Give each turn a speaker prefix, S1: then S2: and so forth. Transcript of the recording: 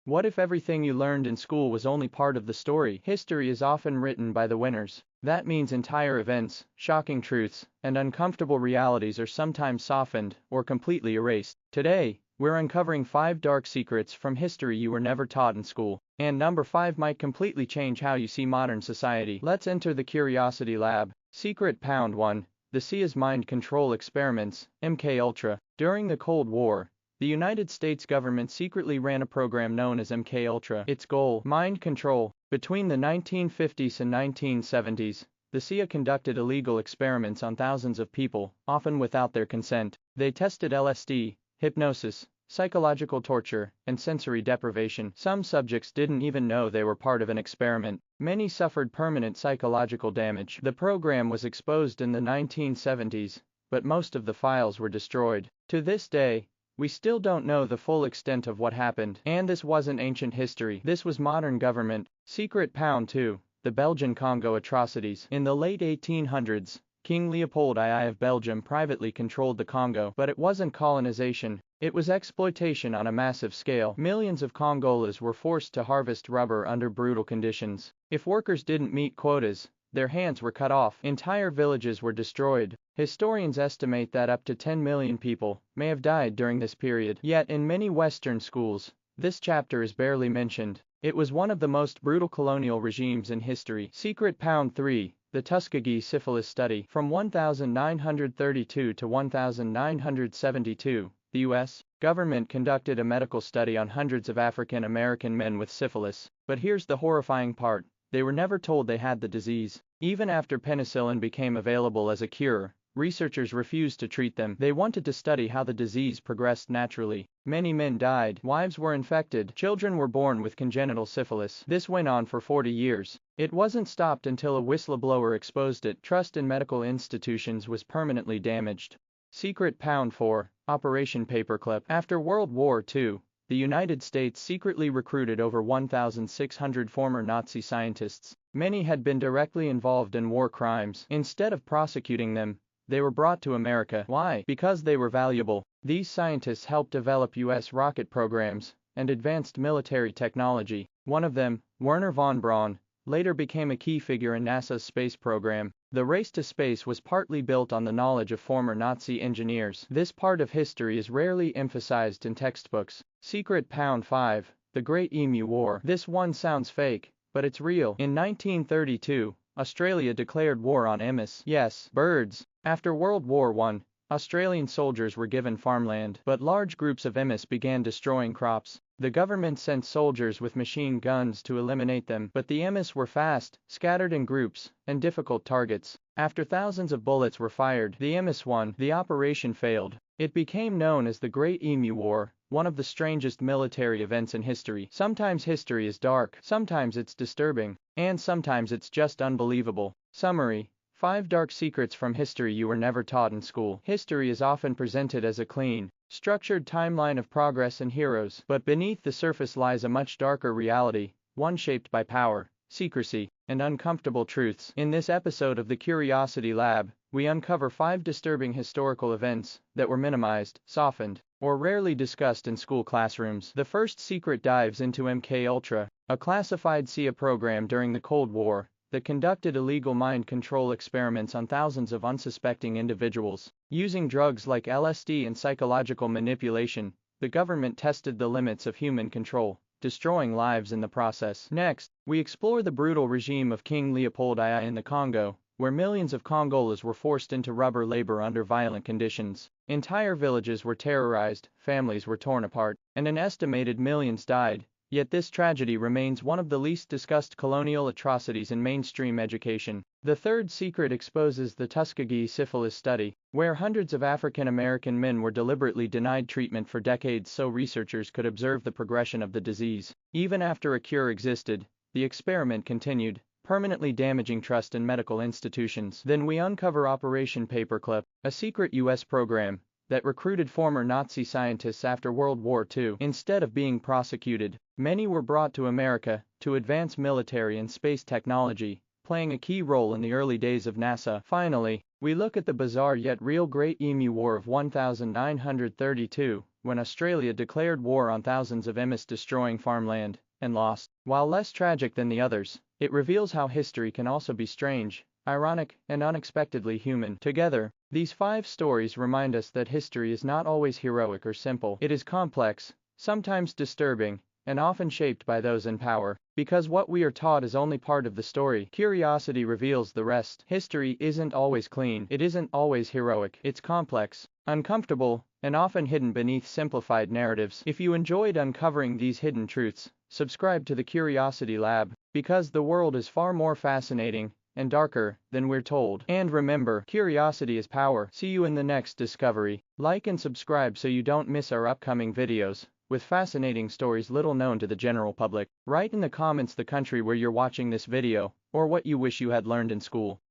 S1: What if everything you learned in school was only part of the story? History is often written by the winners. That means entire events, shocking truths, and uncomfortable realities are sometimes softened or completely erased. Today, we're uncovering 5 dark secrets from history you were never taught in school. And number 5 might completely change how you see modern society. Let's enter the Curiosity Lab. Secret Pound 1. The CIA's Mind Control Experiments, MKUltra. During the Cold War, the United States government secretly ran a program known as MKUltra. Its goal, mind control. Between the 1950s and 1970s, the CIA conducted illegal experiments on thousands of people, often without their consent. They tested LSD, hypnosis, psychological torture, and sensory deprivation. Some subjects didn't even know they were part of an experiment. Many suffered permanent psychological damage. The program was exposed in the 1970s, but most of the files were destroyed. To this day, we still don't know the full extent of what happened. And this wasn't ancient history. This was modern government. Secret Pound 2. The Belgian Congo atrocities. In the late 1800s, King Leopold II of Belgium privately controlled the Congo. But it wasn't colonization. It was exploitation on a massive scale. Millions of Congolese were forced to harvest rubber under brutal conditions. If workers didn't meet quotas, their hands were cut off. Entire villages were destroyed. Historians estimate that up to 10 million people may have died during this period. Yet in many Western schools, this chapter is barely mentioned. It was one of the most brutal colonial regimes in history. Secret Pound 3. The Tuskegee Syphilis Study. From 1932 to 1972, the U.S. government conducted a medical study on hundreds of African American men with syphilis. But here's the horrifying part. They were never told they had the disease. Even after penicillin became available as a cure, researchers refused to treat them. They wanted to study how the disease progressed naturally. Many men died, wives were infected, children were born with congenital syphilis. This went on for 40 years. It wasn't stopped until a whistleblower exposed it. Trust in medical institutions was permanently damaged. Secret Pound 4. Operation Paperclip. After World War II, the United States secretly recruited over 1,600 former Nazi scientists. Many had been directly involved in war crimes. Instead of prosecuting them, they were brought to America. Why? Because they were valuable. These scientists helped develop U.S. rocket programs and advanced military technology. One of them, Wernher von Braun, later became a key figure in NASA's space program. The race to space was partly built on the knowledge of former Nazi engineers. This part of history is rarely emphasized in textbooks. Secret Pound 5. The Great Emu War. This one sounds fake, but it's real. In 1932, Australia declared war on emus. Yes, birds. After World War I, Australian soldiers were given farmland, but large groups of emus began destroying crops. The government sent soldiers with machine guns to eliminate them, but the emus were fast, scattered in groups, and difficult targets. After thousands of bullets were fired, the emus won. The operation failed. It became known as the Great Emu War, one of the strangest military events in history. Sometimes history is dark, sometimes it's disturbing, and sometimes it's just unbelievable. Summary. 5 dark secrets from history you were never taught in school. History is often presented as a clean, structured timeline of progress and heroes, but beneath the surface lies a much darker reality, one shaped by power, secrecy, and uncomfortable truths. In this episode of the Curiosity Lab, we uncover 5 disturbing historical events that were minimized, softened, or rarely discussed in school classrooms. The first secret dives into MKUltra, a classified CIA program during the Cold War that conducted illegal mind control experiments on thousands of unsuspecting individuals. Using drugs like LSD and psychological manipulation, the government tested the limits of human control, destroying lives in the process. Next, we explore the brutal regime of King Leopold II in the Congo, where millions of Congolese were forced into rubber labor under violent conditions. Entire villages were terrorized, families were torn apart, and an estimated millions died. Yet this tragedy remains one of the least discussed colonial atrocities in mainstream education. The third secret exposes the Tuskegee Syphilis Study, where hundreds of African American men were deliberately denied treatment for decades so researchers could observe the progression of the disease. Even after a cure existed, the experiment continued, permanently damaging trust in medical institutions. Then we uncover Operation Paperclip, a secret U.S. program that recruited former Nazi scientists after World War II. Instead of being prosecuted, many were brought to America to advance military and space technology, playing a key role in the early days of NASA. Finally, we look at the bizarre yet real Great Emu War of 1932, when Australia declared war on thousands of Inuits, destroying farmland and lost. While less tragic than the others, it reveals how history can also be strange, ironic, and unexpectedly human. Together, these 5 stories remind us that history is not always heroic or simple. It is complex, sometimes disturbing, and often shaped by those in power. Because what we are taught is only part of the story, curiosity reveals the rest. History isn't always clean. It isn't always heroic. It's complex, uncomfortable, and often hidden beneath simplified narratives. If you enjoyed uncovering these hidden truths, subscribe to the Curiosity Lab, because the world is far more fascinating and darker than we're told. And remember, curiosity is power. See you in the next discovery. Like and subscribe so you don't miss our upcoming videos with fascinating stories little known to the general public. Write in the comments the country where you're watching this video, or what you wish you had learned in school.